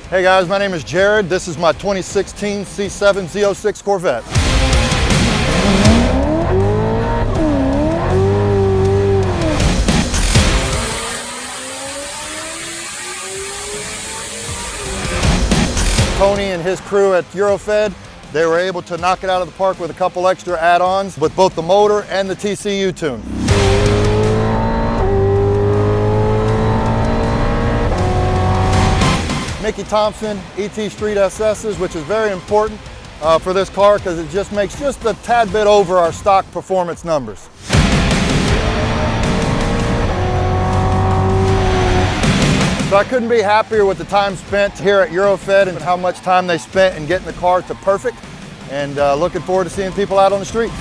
Hey guys, my name is Jarod. This is my 2016 C7 Z06 Corvette. Tony and his crew at Eurofed, they were able to knock it out of the park with a couple extra add-ons with both the motor and the TCU tune. Mickey Thompson ET Street SS's, which is very important for this car because it just makes just a tad bit over our stock performance numbers. So I couldn't be happier with the time spent here at Eurofed and how much time they spent in getting the car to perfect, and looking forward to seeing people out on the streets.